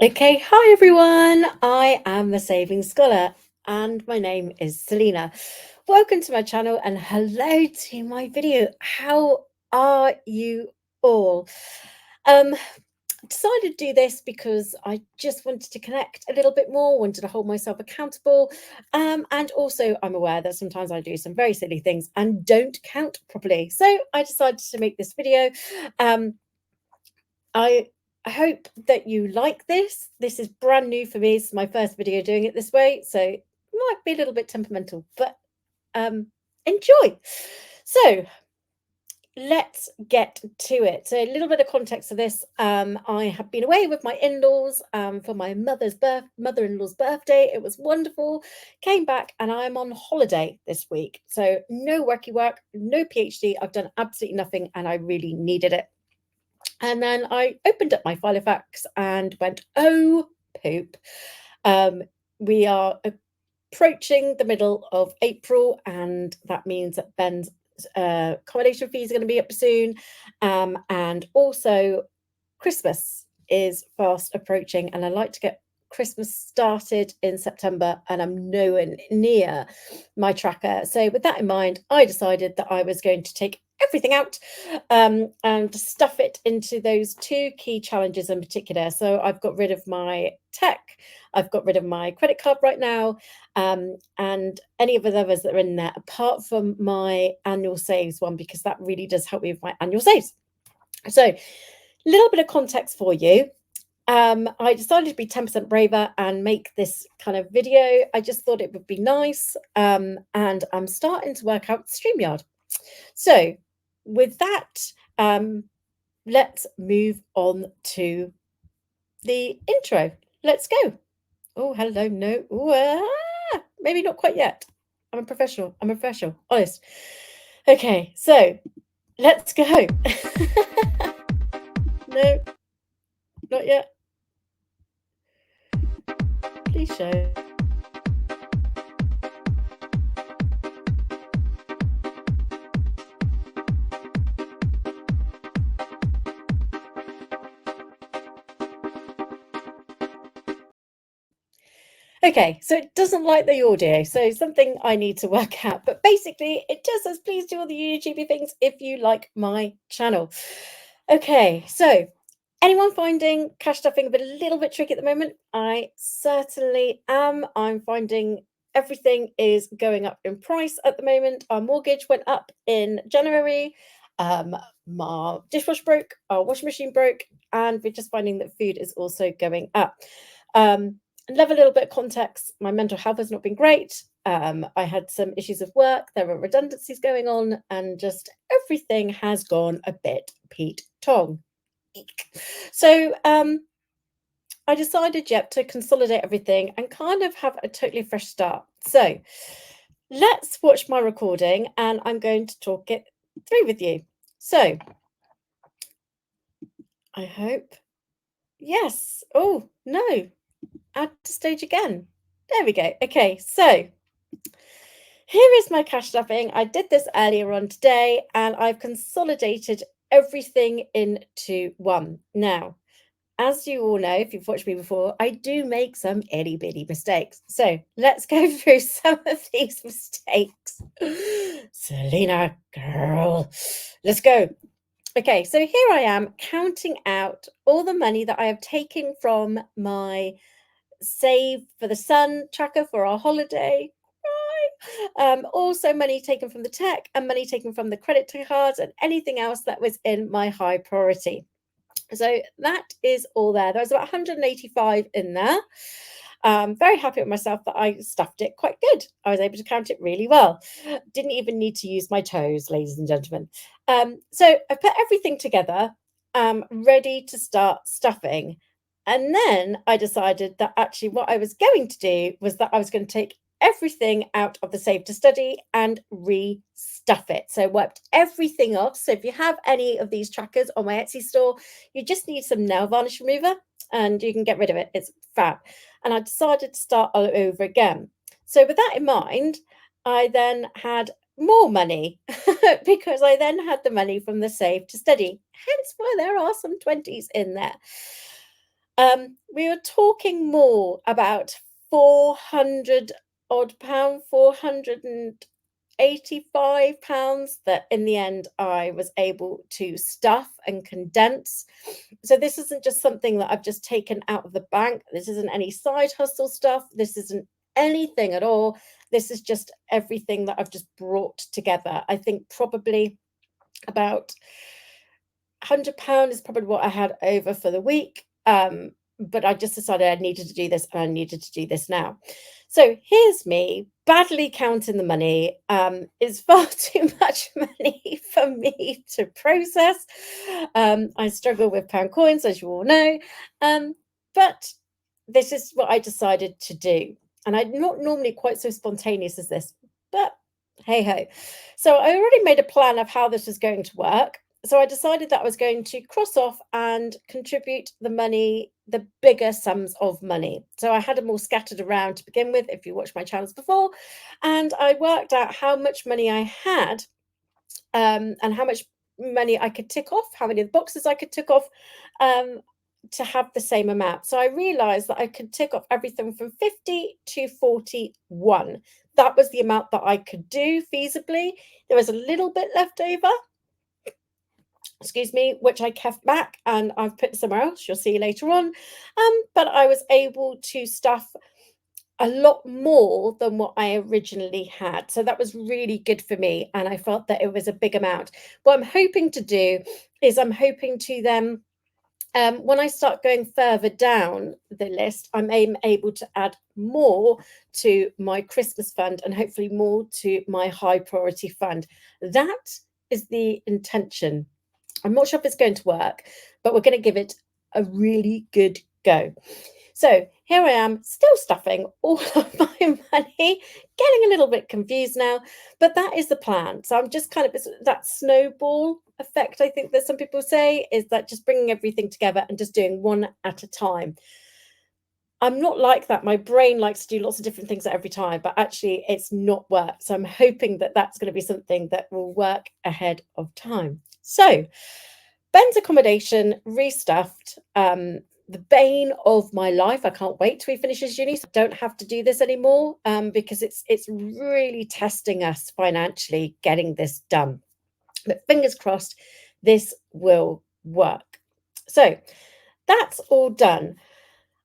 Okay, hi everyone. I am a saving scholar and my name is Selena. Welcome to my channel and hello to my video. How are you all? Um, decided to do this because I just wanted to connect a little bit more, wanted to hold myself accountable. And also I'm aware that sometimes I do some very silly things and don't count properly. So I decided to make this video. Um, I hope that you like this. This is brand new for me. It's my first video doing it this way, so it might be a little bit temperamental, but enjoy. So let's get to it. So a little bit of context for this. I have been away with my in-laws for my mother-in-law's birthday. It was wonderful. Came back and I'm on holiday this week. So no worky work, no PhD. I've done absolutely nothing and I really needed it. And then I opened up my Filofax and went, oh, poop. We are approaching the middle of April, and that means that Ben's accommodation fees are going to be up soon. And also, Christmas is fast approaching, and I like to get Christmas started in September, and I'm nowhere near my tracker. So, with that in mind, I decided that I was going to take everything out and stuff it into those two key challenges in particular. So, I've got rid of my tech, I've got rid of my credit card right now, and any of the others that are in there, apart from my annual saves one, because that really does help me with my annual saves. So, little bit of context for you. I decided to be 10% braver and make this kind of video. I just thought it would be nice. And I'm starting to work out StreamYard. So with that, let's move on to the intro. Let's go. Oh, hello. No. Ooh, maybe not quite yet. I'm a professional. Honest. Okay, so let's go. No, not yet. Please show. Okay, so it doesn't like the audio, so something I need to work out. But basically, it just says, please do all the YouTubey things if you like my channel. Okay, so anyone finding cash stuffing a little bit tricky at the moment? I certainly am. I'm finding everything is going up in price at the moment. Our mortgage went up in January. My dishwasher broke, our washing machine broke, and we're just finding that food is also going up. Love a little bit of context. My mental health has not been great. I had some issues of work. There were redundancies going on, and just everything has gone a bit Pete Tong. So I decided, yep, to consolidate everything and kind of have a totally fresh start. So let's watch my recording, and I'm going to talk it through with you. So I hope. Yes. Oh no. Add to stage again. There we go. Okay, so here is my cash stuffing. I did this earlier on today and I've consolidated everything into one. Now, as you all know, if you've watched me before, I do make some itty bitty mistakes. So let's go through some of these mistakes. Selena, girl, let's go. Okay, so here I am counting out all the money that I have taken from my save for the sun tracker for our holiday. Also money taken from the tech and money taken from the credit cards and anything else that was in my high priority. So that is all there. There's about 185 in there. Very happy with myself that I stuffed it quite good. I was able to count it really well. Didn't even need to use my toes, ladies and gentlemen. So I put everything together, ready to start stuffing. And then I decided that actually what I was going to do was that I was going to take everything out of the save to study and restuff it. So I wiped everything off. So if you have any of these trackers on my Etsy store, you just need some nail varnish remover and you can get rid of it. It's fab. And I decided to start all over again. So with that in mind, I then had more money because I then had the money from the save to study. Hence why there are some 20s in there. We were talking more about 400 odd pound, 485 pounds, that in the end I was able to stuff and condense. So this isn't just something that I've just taken out of the bank. This isn't any side hustle stuff. This isn't anything at all. This is just everything that I've just brought together. I think probably about £100 is probably what I had over for the week. But I just decided I needed to do this and I needed to do this now. So here's me badly counting the money. It's far too much money for me to process. I struggle with pound coins, as you all know. But this is what I decided to do. And I'm not normally quite so spontaneous as this, but hey ho. So I already made a plan of how this was going to work. So I decided that I was going to cross off and contribute the money, the bigger sums of money. So I had them all scattered around to begin with, if you watched my channels before. And I worked out how much money I had, and how much money I could tick off, how many of the boxes I could tick off, um, to have the same amount. So I realized that I could tick off everything from 50 to 41. That was the amount that I could do feasibly. There was a little bit left over, excuse me, which I kept back and I've put somewhere else. You'll see later on. But I was able to stuff a lot more than what I originally had. So that was really good for me. And I felt that it was a big amount. What I'm hoping to do is I'm hoping to then, when I start going further down the list, I'm able to add more to my Christmas fund and hopefully more to my high priority fund. That is the intention. I'm not sure if it's going to work, but we're going to give it a really good go. So here I am, still stuffing all of my money, getting a little bit confused now, but that is the plan. So I'm just kind of, that snowball effect, I think that some people say, is that just bringing everything together and just doing one at a time. I'm not like that. My brain likes to do lots of different things at every time, but actually it's not worked. So I'm hoping that that's going to be something that will work ahead of time. So Ben's accommodation restuffed, the bane of my life. I can't wait till he finishes uni, so I don't have to do this anymore, because it's really testing us financially getting this done. But fingers crossed, this will work. So that's all done.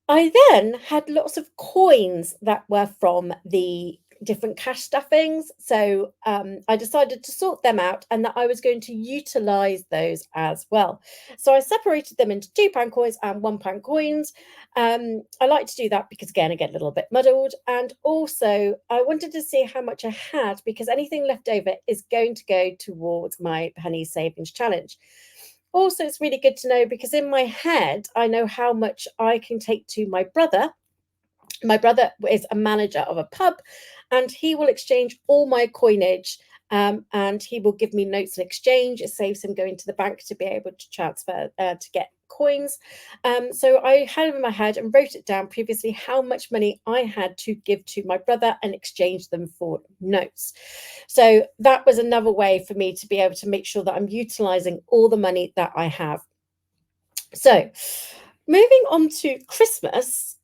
I then had lots of coins that were from the different cash stuffings. So I decided to sort them out and that I was going to utilize those as well. So I separated them into £2 coins and £1 coins. I like to do that because, again, I get a little bit muddled. And also, I wanted to see how much I had, because anything left over is going to go towards my penny savings challenge. Also, it's really good to know because in my head, I know how much I can take to my brother. My brother is a manager of a pub and he will exchange all my coinage, and he will give me notes in exchange. It saves him going to the bank to be able to transfer, to get coins. So I had it in my head and wrote it down previously how much money I had to give to my brother and exchange them for notes. So that was another way for me to be able to make sure that I'm utilizing all the money that I have. So moving on to Christmas,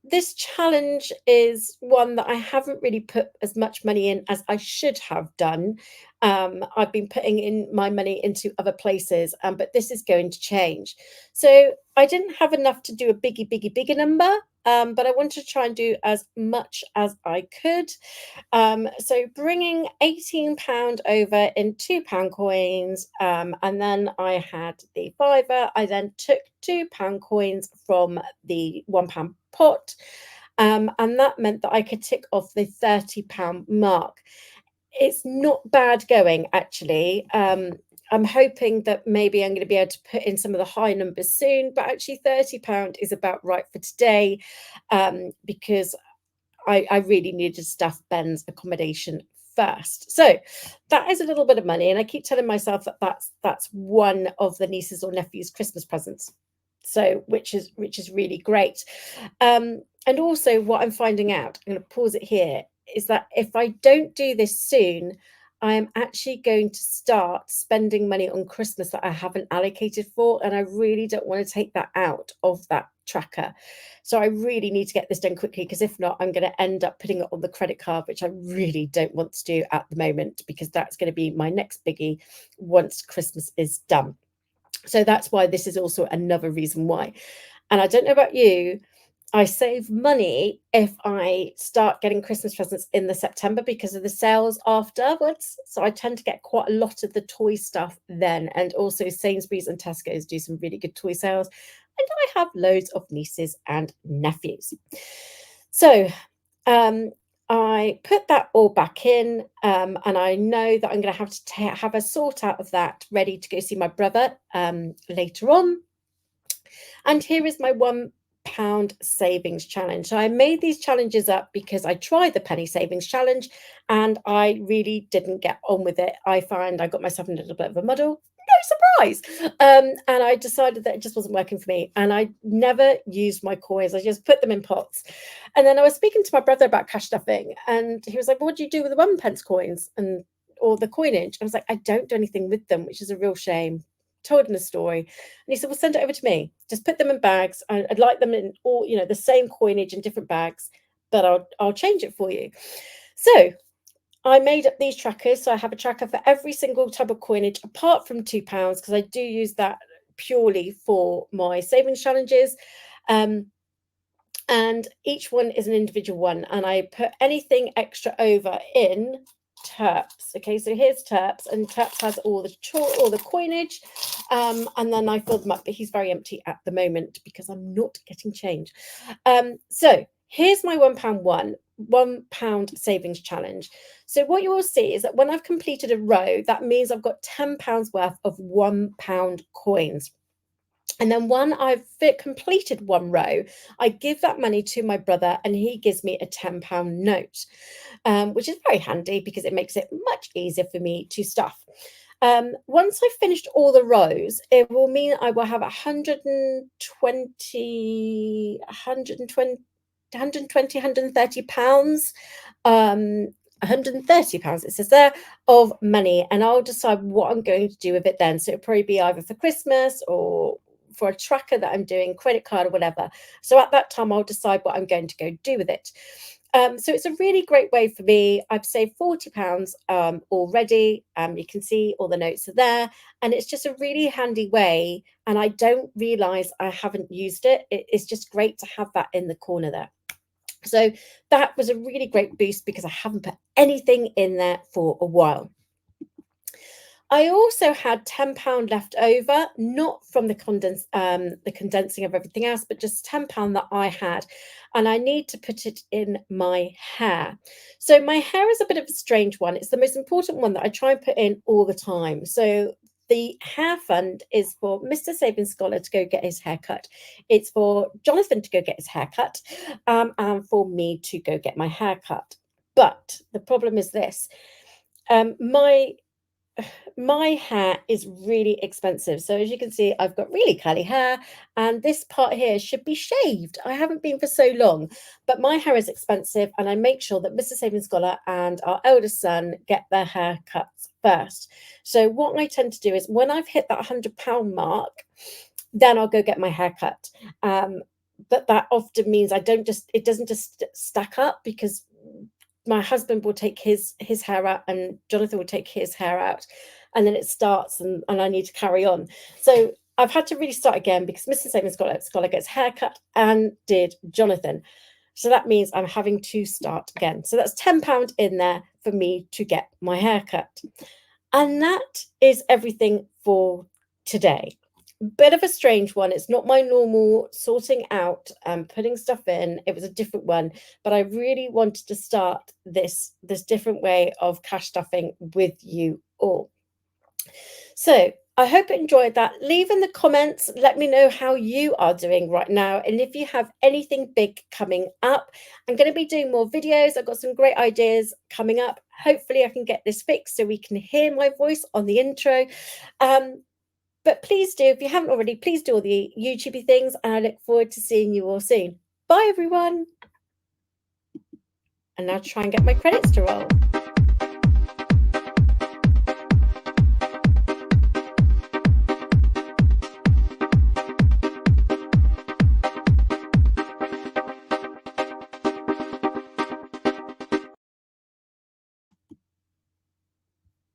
this challenge is one that I haven't really put as much money in as I should have done. I've been putting in my money into other places, but this is going to change. So I didn't have enough to do a bigger number, but I wanted to try and do as much as I could. So bringing £18 over in £2 coins, and then I had the fiver. I then took £2 coins from the £1 pot, and that meant that I could tick off the £30 mark. It's not bad going, actually. I'm hoping that maybe I'm going to be able to put in some of the high numbers soon, but actually £30 is about right for today, because I really needed to stuff Ben's accommodation first. So that is a little bit of money. And I keep telling myself that that's one of the nieces or nephews' Christmas presents. So which is really great. And also what I'm finding out, I'm going to pause it here, is that if I don't do this soon, I am actually going to start spending money on Christmas that I haven't allocated for, and I really don't want to take that out of that tracker. So I really need to get this done quickly, because if not, I'm going to end up putting it on the credit card, which I really don't want to do at the moment, because that's going to be my next biggie once Christmas is done. So that's why this is also another reason why. And I don't know about you, I save money if I start getting Christmas presents in the September because of the sales afterwards. So I tend to get quite a lot of the toy stuff then. And also Sainsbury's and Tesco's do some really good toy sales. And I have loads of nieces and nephews. So I put that all back in, and I know that I'm going to have to have a sort out of that ready to go see my brother later on. And here is my £1 savings challenge. So I made these challenges up because I tried the penny savings challenge and I really didn't get on with it. I find I got myself in a little bit of a muddle. No surprise. And I decided that it just wasn't working for me. And I never used my coins. I just put them in pots. And then I was speaking to my brother about cash stuffing, and he was like, well, what do you do with the 1p coins and or the coinage? I was like, I don't do anything with them, which is a real shame. Told him the story, and he said, well, send it over to me. Just put them in bags. I'd like them in all, the same coinage in different bags, but I'll change it for you. So I made up these trackers. So I have a tracker for every single type of coinage apart from £2, because I do use that purely for my savings challenges. And each one is an individual one, and I put anything extra over in terps. Okay, so here's terps, and terps has all the coinage, and then I fill them up, but he's very empty at the moment because I'm not getting change. So here's my £1 savings challenge. So what you will see is that when I've completed a row, that means I've got £10 worth of £1 coins. And then when I've completed one row, I give that money to my brother and he gives me a £10 note, which is very handy because it makes it much easier for me to stuff. Once I've finished all the rows, it will mean I will have 130 pounds, £130, it says there, of money, and I'll decide what I'm going to do with it then. So it'll probably be either for Christmas or for a tracker that I'm doing, credit card or whatever. So at that time, I'll decide what I'm going to go do with it. So it's a really great way for me. I've saved £40 already. You can see all the notes are there, and it's just a really handy way. And I don't realize I haven't used it. It's just great to have that in the corner there. So that was a really great boost because I haven't put anything in there for a while. I also had £10 left over, not from the condensing of everything else, but just £10 that I had, and I need to put it in my hair. So my hair is a bit of a strange one. It's the most important one that I try and put in all the time. So the hair fund is for Mr. Savings Scholar to go get his hair cut. It's for Jonathan to go get his hair cut, and for me to go get my hair cut. But the problem is this. My hair is really expensive. So as you can see, I've got really curly hair, and this part here should be shaved. I haven't been for so long, but my hair is expensive, and I make sure that Mr. Savings Scholar and our eldest son get their haircuts first. So what I tend to do is when I've hit that £100 mark, then I'll go get my hair cut. But that often means it doesn't just stack up, because my husband will take his hair out and Jonathan will take his hair out, and then it starts and I need to carry on. So I've had to really start again because Mr. Savings Scholar gets haircut, and did Jonathan. So that means I'm having to start again. So that's £10 in there for me to get my haircut. And that is everything for today. Bit of a strange one. It's not my normal sorting out and putting stuff in. It was a different one, but I really wanted to start this different way of cash stuffing with you all. So I hope you enjoyed that. Leave in the comments, let me know how you are doing right now, and if you have anything big coming up. I'm going to be doing more videos. I've got some great ideas coming up. Hopefully I can get this fixed so we can hear my voice on the intro. But please do, if you haven't already, please do all the YouTubey things, and I look forward to seeing you all soon. Bye, everyone. And now try and get my credits to roll.